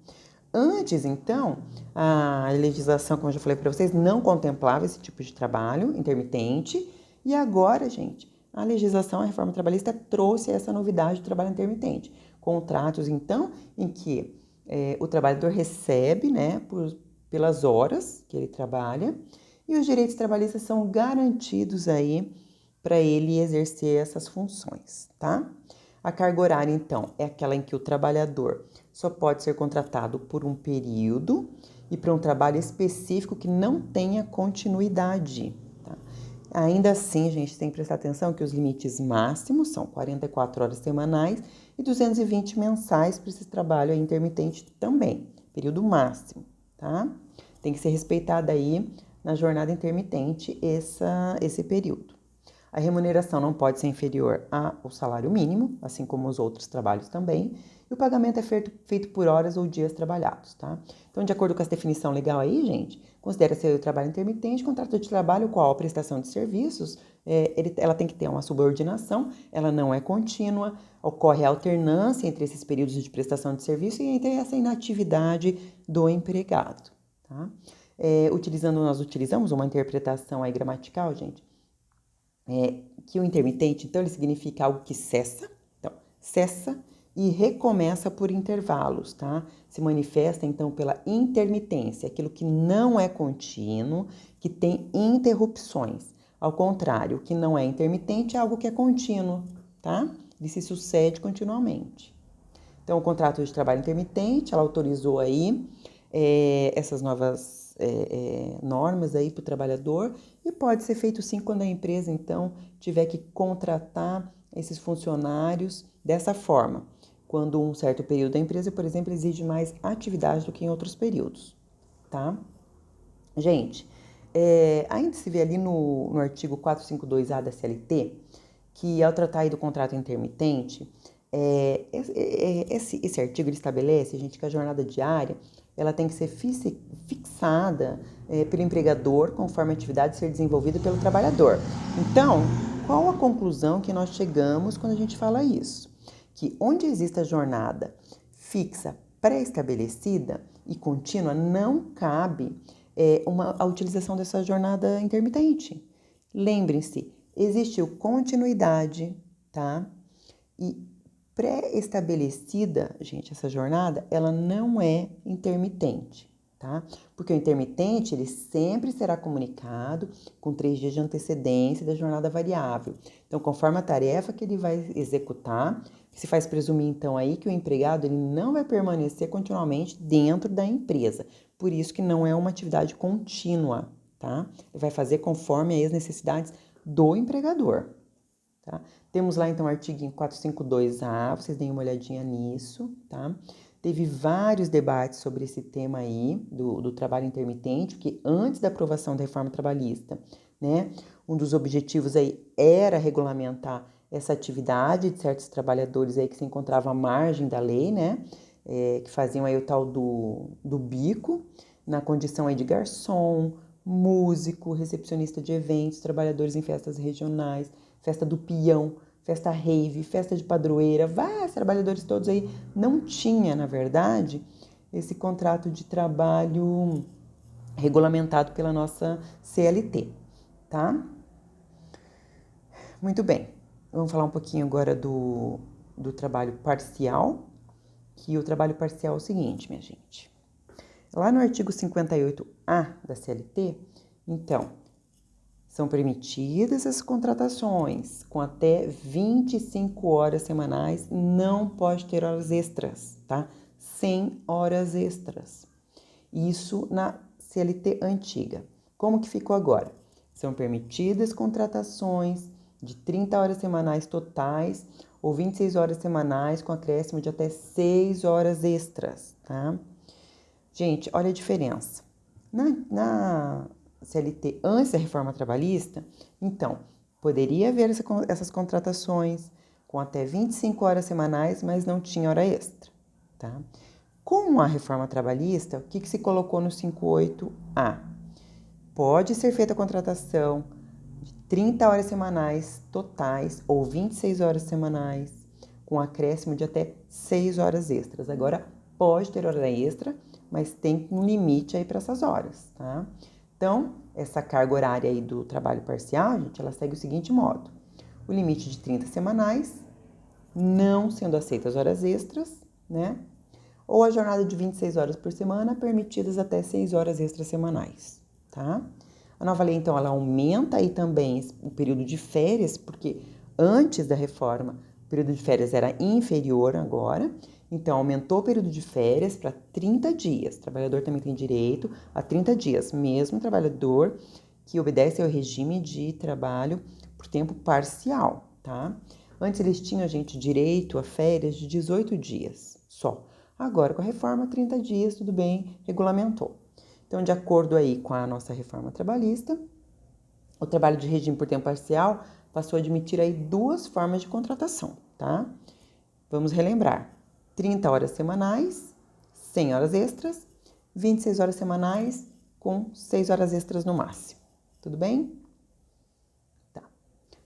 Antes, então, a legislação, como eu já falei para vocês, não contemplava esse tipo de trabalho intermitente. E agora, gente, a legislação, a reforma trabalhista trouxe essa novidade do trabalho intermitente. Contratos, então, em que o trabalhador recebe, né, pelas horas que ele trabalha, e os direitos trabalhistas são garantidos aí para ele exercer essas funções, tá? A carga horária, então, é aquela em que o trabalhador só pode ser contratado por um período e para um trabalho específico que não tenha continuidade, tá? Ainda assim, a gente tem que prestar atenção que os limites máximos são 44 horas semanais e 220 mensais para esse trabalho intermitente também, período máximo, tá? Tem que ser respeitada aí na jornada intermitente esse período. A remuneração não pode ser inferior ao salário mínimo, assim como os outros trabalhos também, e o pagamento é feito por horas ou dias trabalhados, tá? Então, de acordo com essa definição legal aí, gente, considera-se o trabalho intermitente, contrato de trabalho qual a prestação de serviços, ela tem que ter uma subordinação, ela não é contínua, ocorre a alternância entre esses períodos de prestação de serviço e entre essa inatividade do empregado, tá? Nós utilizamos uma interpretação aí gramatical, gente, que o intermitente, então, ele significa algo que cessa, então, cessa e recomeça por intervalos, tá? Se manifesta, então, pela intermitência, aquilo que não é contínuo, que tem interrupções. Ao contrário, o que não é intermitente é algo que é contínuo, tá? Ele se sucede continuamente. Então, o contrato de trabalho intermitente, ela autorizou aí essas novas normas aí para o trabalhador e pode ser feito sim quando a empresa, então, tiver que contratar esses funcionários dessa forma. Quando um certo período da empresa, por exemplo, exige mais atividade do que em outros períodos, tá? Gente, ainda se vê ali no artigo 452A da CLT, que ao tratar aí do contrato intermitente, esse artigo ele estabelece, gente, que a jornada diária ela tem que ser fixada pelo empregador conforme a atividade ser desenvolvida pelo trabalhador. Então, qual a conclusão que nós chegamos quando a gente fala isso? Que onde existe a jornada fixa, pré-estabelecida e contínua, não cabe a utilização dessa jornada intermitente. Lembrem-se, existiu continuidade, tá? E pré-estabelecida, gente, essa jornada, ela não é intermitente, tá? Porque o intermitente, ele sempre será comunicado com 3 dias de antecedência da jornada variável. Então, conforme a tarefa que ele vai executar, se faz presumir, então, aí que o empregado, ele não vai permanecer continuamente dentro da empresa. Por isso que não é uma atividade contínua, tá? Ele vai fazer conforme as necessidades do empregador, tá? Temos lá, então, o artigo 452A, vocês deem uma olhadinha nisso, tá? Teve vários debates sobre esse tema aí, do trabalho intermitente, porque antes da aprovação da reforma trabalhista, né, um dos objetivos aí era regulamentar essa atividade de certos trabalhadores aí que se encontravam à margem da lei, né, que faziam aí o tal do bico, na condição aí de garçom, músico, recepcionista de eventos, trabalhadores em festas regionais, festa do peão, festa rave, festa de padroeira, vários trabalhadores todos aí, não tinha, na verdade, esse contrato de trabalho regulamentado pela nossa CLT, tá? Muito bem, vamos falar um pouquinho agora do trabalho parcial, que o trabalho parcial é o seguinte, minha gente. Lá no artigo 58A da CLT, Então, são permitidas as contratações com até 25 horas semanais, não pode ter horas extras, tá? 100 horas extras. Isso na CLT antiga. Como que ficou agora? São permitidas contratações de 30 horas semanais totais ou 26 horas semanais com acréscimo de até 6 horas extras, tá? Gente, olha a diferença. Na CLT antes da reforma trabalhista, então, poderia haver essas contratações com até 25 horas semanais, mas não tinha hora extra, tá? Com a reforma trabalhista, o que se colocou no 58A? Pode ser feita a contratação de 30 horas semanais totais ou 26 horas semanais, com acréscimo de até 6 horas extras. Agora, pode ter hora extra, mas tem um limite aí para essas horas, tá? Então, essa carga horária aí do trabalho parcial, gente, ela segue o seguinte modo. O limite de 30 semanais, não sendo aceitas horas extras, né? Ou a jornada de 26 horas por semana, permitidas até 6 horas extras semanais, tá? A nova lei, então, ela aumenta aí também o período de férias, porque antes da reforma, o período de férias era inferior agora, então aumentou o período de férias para 30 dias. O trabalhador também tem direito a 30 dias, mesmo trabalhador que obedece ao regime de trabalho por tempo parcial, tá? Antes eles tinham, gente, direito a férias de 18 dias só. Agora, com a reforma, 30 dias, tudo bem, regulamentou. Então, de acordo aí com a nossa reforma trabalhista, o trabalho de regime por tempo parcial passou a admitir aí duas formas de contratação, tá? Vamos relembrar. 30 horas semanais, 100 horas extras, 26 horas semanais com 6 horas extras no máximo. Tudo bem? Tá.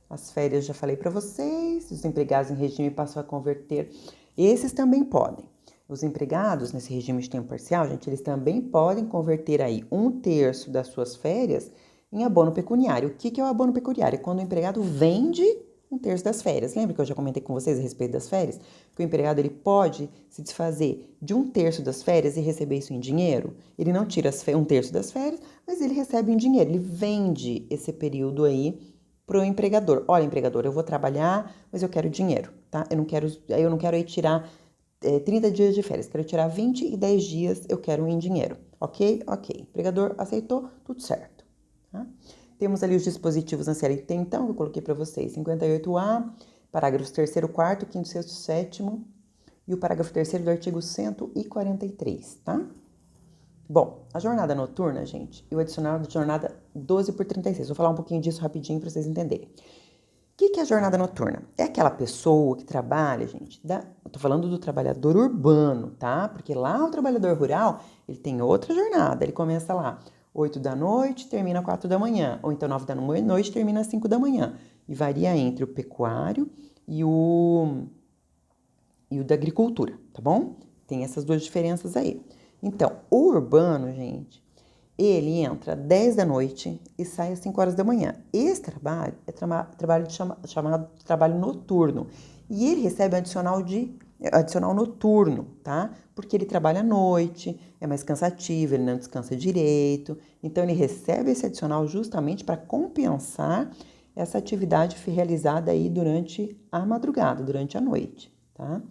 As férias já falei para vocês, os empregados em regime passam a converter. Esses também podem. Os empregados nesse regime de tempo parcial, gente, eles também podem converter aí 1/3 das suas férias em abono pecuniário. O que é o abono pecuniário? É quando o empregado vende 1/3 das férias. Lembra que eu já comentei com vocês a respeito das férias? Que o empregado ele pode se desfazer de 1/3 das férias e receber isso em dinheiro? Ele não tira 1/3 das férias, mas ele recebe em dinheiro. Ele vende esse período aí para o empregador. Olha, empregador, eu vou trabalhar, mas eu quero dinheiro, tá? Eu não quero aí tirar 30 dias de férias, quero tirar 20 e 10 dias eu quero em dinheiro. Ok? Ok. Empregador aceitou, tudo certo. Tá? Temos ali os dispositivos na CLT, então, eu coloquei para vocês. 58A, parágrafos 3º, 4º, 5º, 6º, 7º e o parágrafo 3º do artigo 143, tá? Bom, a jornada noturna, gente, e o adicional da jornada 12/36. Vou falar um pouquinho disso rapidinho para vocês entenderem. O que é a jornada noturna? É aquela pessoa que trabalha, gente, eu tô falando do trabalhador urbano, tá? Porque lá o trabalhador rural, ele tem outra jornada, ele começa lá 8 da noite, termina 4 da manhã, ou então 9 da noite, termina 5 da manhã. E varia entre o pecuário e o da agricultura, tá bom? Tem essas duas diferenças aí. Então, o urbano, gente, ele entra às 10 da noite e sai às 5 horas da manhã. Esse trabalho é trabalho chamado de trabalho noturno. E ele recebe adicional noturno, tá? Porque ele trabalha à noite, é mais cansativo, ele não descansa direito. Então, ele recebe esse adicional justamente para compensar essa atividade realizada aí durante a madrugada, durante a noite, tá?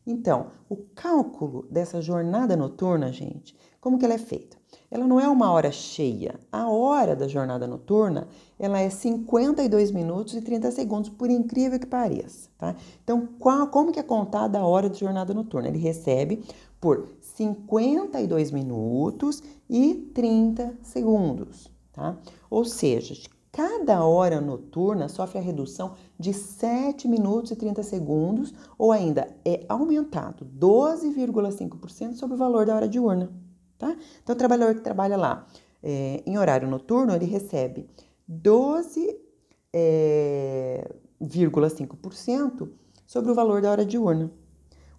Então, o cálculo dessa jornada noturna, gente, como que ela é feita? Ela não é uma hora cheia. A hora da jornada noturna, ela é 52 minutos e 30 segundos, por incrível que pareça, tá? Então, como que é contada a hora de jornada noturna? Ele recebe por 52 minutos e 30 segundos, tá? Ou seja, cada hora noturna sofre a redução de 7 minutos e 30 segundos, ou ainda é aumentado 12,5% sobre o valor da hora diurna. Tá? Então, o trabalhador que trabalha lá em horário noturno, ele recebe 12,5% sobre o valor da hora diurna.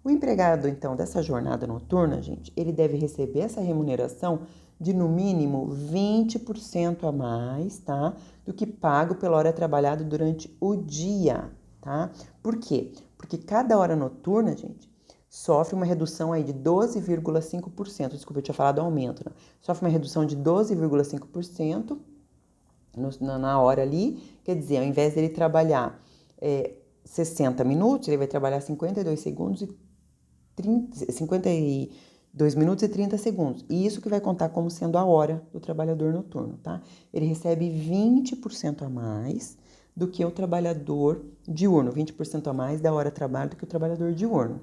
O empregado, então, dessa jornada noturna, gente, ele deve receber essa remuneração de, no mínimo, 20% a mais, tá? Do que pago pela hora trabalhada durante o dia, tá? Por quê? Porque cada hora noturna, gente, sofre uma redução aí de 12,5%. Desculpa, eu tinha falado aumento, né? Sofre uma redução de 12,5% na hora ali, quer dizer, ao invés dele trabalhar 60 minutos, ele vai trabalhar 52 segundos e 52 minutos e 30 segundos. E isso que vai contar como sendo a hora do trabalhador noturno, tá? Ele recebe 20% a mais do que o trabalhador diurno, 20% a mais da hora de trabalho do que o trabalhador diurno.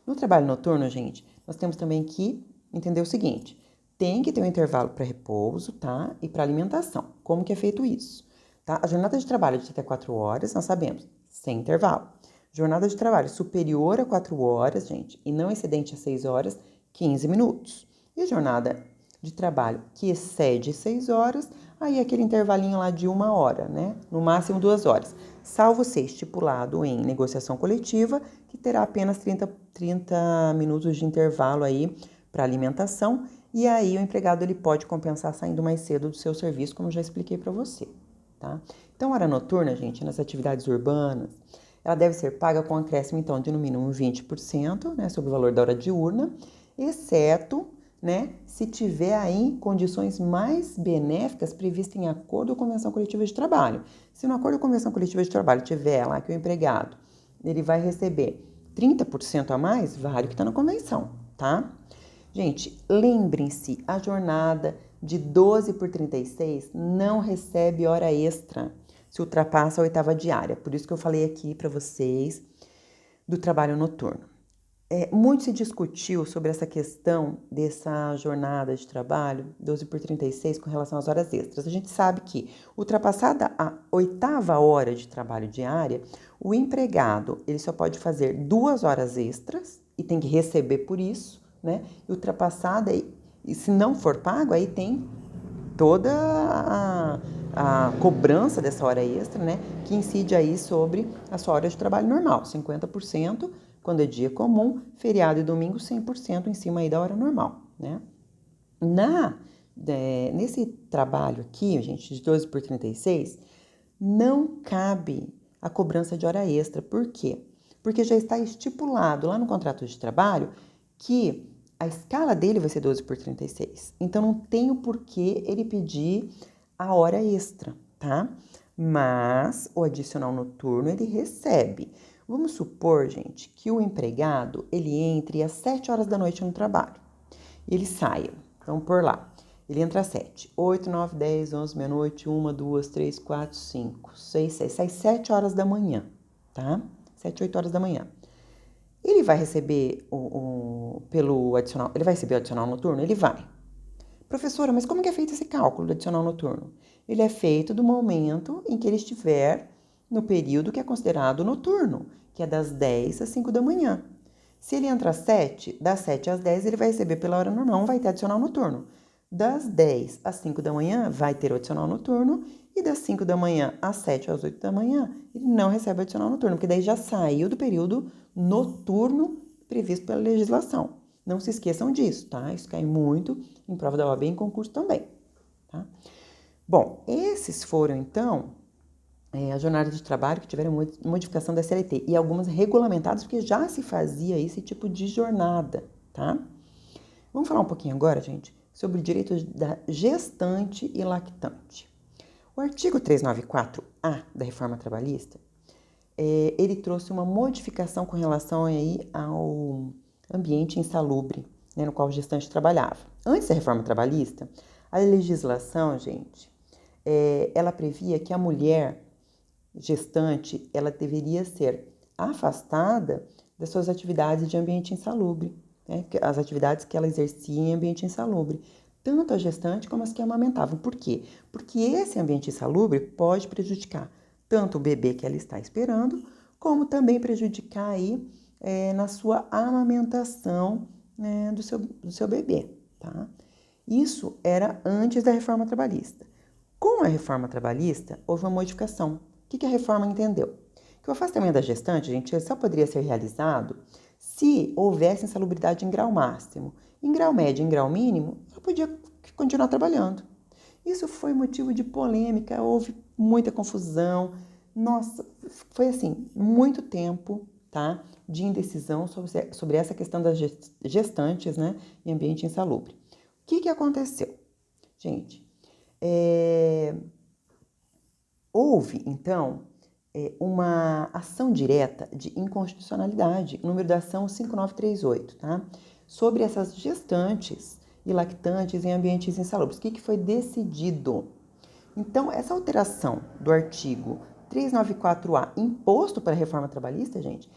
No trabalho noturno, gente, nós temos também que entender o seguinte: tem que ter um intervalo para repouso, tá? E para alimentação. Como que é feito isso? Tá? A jornada de trabalho de até 4 horas, nós sabemos, sem intervalo. Jornada de trabalho superior a 4 horas, gente, e não excedente a 6 horas, 15 minutos. E jornada de trabalho que excede 6 horas, aí aquele intervalinho lá de 1 hora, né? No máximo 2 horas. Salvo ser estipulado em negociação coletiva, que terá apenas 30 minutos de intervalo aí para alimentação, e aí o empregado ele pode compensar saindo mais cedo do seu serviço, como já expliquei para você, tá? Então, hora noturna, gente, nas atividades urbanas, ela deve ser paga com acréscimo, então, de no mínimo 20%, né, sobre o valor da hora diurna, exceto, né, se tiver aí condições mais benéficas previstas em acordo com a convenção coletiva de trabalho. Se no acordo com a convenção coletiva de trabalho tiver lá que o empregado ele vai receber 30% a mais, vale o que está na convenção, tá? Gente, lembrem-se, a jornada de 12 por 36 não recebe hora extra se ultrapassa a 8ª diária. Por isso que eu falei aqui para vocês do trabalho noturno. Muito se discutiu sobre essa questão dessa jornada de trabalho 12 por 36 com relação às horas extras. A gente sabe que, ultrapassada a 8ª hora de trabalho diária, o empregado ele só pode fazer 2 horas extras e tem que receber por isso, né? E ultrapassada, e se não for pago, aí tem toda a cobrança dessa hora extra, né? Que incide aí sobre a sua hora de trabalho normal, 50% quando é dia comum, feriado e domingo 100% em cima aí da hora normal, né? Nesse trabalho aqui, gente, de 12 por 36, não cabe a cobrança de hora extra. Por quê? Porque já está estipulado lá no contrato de trabalho que a escala dele vai ser 12 por 36. Então, não tem o porquê ele pedir a hora extra, tá? Mas o adicional noturno ele recebe. Vamos supor, gente, que o empregado ele entre às 7 horas da noite no trabalho. Ele saia, vamos por lá. Ele entra às 7, 8, 9, 10, 11, meia-noite, 1, 2, 3, 4, 5, 6, 7. Sai 7 horas da manhã, tá? 7, 8 horas da manhã. Ele vai receber pelo adicional, ele vai receber o adicional noturno? Ele vai. Professora, mas como que é feito esse cálculo do adicional noturno? Ele é feito do momento em que ele estiver no período que é considerado noturno, que é das 10 às 5 da manhã. Se ele entra às 7, das 7 às 10 ele vai receber pela hora normal, não vai ter adicional noturno. Das 10 às 5 da manhã vai ter o adicional noturno e das 5 da manhã às 7 às 8 da manhã ele não recebe o adicional noturno, porque daí já saiu do período noturno previsto pela legislação. Não se esqueçam disso, tá? Isso cai muito em prova da OAB e em concurso também, tá? Bom, esses foram, então, a jornada de trabalho que tiveram modificação da CLT e algumas regulamentadas, porque já se fazia esse tipo de jornada, tá? Vamos falar um pouquinho agora, gente, sobre o direito da gestante e lactante. O artigo 394-A da reforma trabalhista, ele trouxe uma modificação com relação aí ao ambiente insalubre, né, no qual o gestante trabalhava. Antes da reforma trabalhista, a legislação, gente, ela previa que a mulher gestante, ela deveria ser afastada das suas atividades de ambiente insalubre, né, as atividades que ela exercia em ambiente insalubre, tanto a gestante como as que amamentavam. Por quê? Porque esse ambiente insalubre pode prejudicar tanto o bebê que ela está esperando, como também prejudicar aí na sua amamentação, né, do seu bebê, tá? Isso era antes da reforma trabalhista. Com a reforma trabalhista, houve uma modificação. O que a reforma entendeu? Que o afastamento da gestante, gente, só poderia ser realizado se houvesse insalubridade em grau máximo. Em grau médio e em grau mínimo, ela podia continuar trabalhando. Isso foi motivo de polêmica, houve muita confusão. Nossa, foi assim, muito tempo, tá, de indecisão sobre essa questão das gestantes, né, em ambiente insalubre. O que aconteceu? Gente, Houve, então, uma ação direta de inconstitucionalidade, número da ação 5938, tá? Sobre essas gestantes e lactantes em ambientes insalubres. O que foi decidido? Então, essa alteração do artigo 394A imposto para a reforma trabalhista, gente,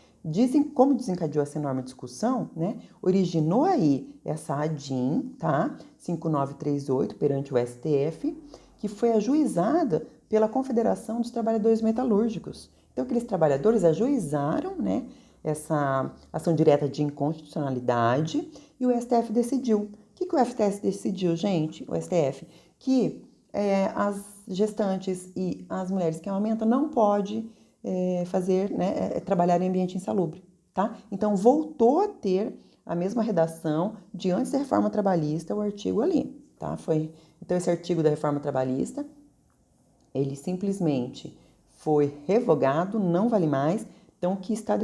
como desencadeou essa enorme discussão, né? Originou aí essa ADIM, tá? 5938 perante o STF, que foi ajuizada pela Confederação dos Trabalhadores Metalúrgicos. Então, aqueles trabalhadores ajuizaram, né, essa ação direta de inconstitucionalidade e o STF decidiu. O que o STF decidiu, gente? O STF, que as gestantes e as mulheres que amamentam não pode fazer, né, trabalhar em ambiente insalubre, tá? Então, voltou a ter a mesma redação de antes da reforma trabalhista, o artigo ali, tá? Então, esse artigo da reforma trabalhista, ele simplesmente foi revogado, não vale mais. Então, o que está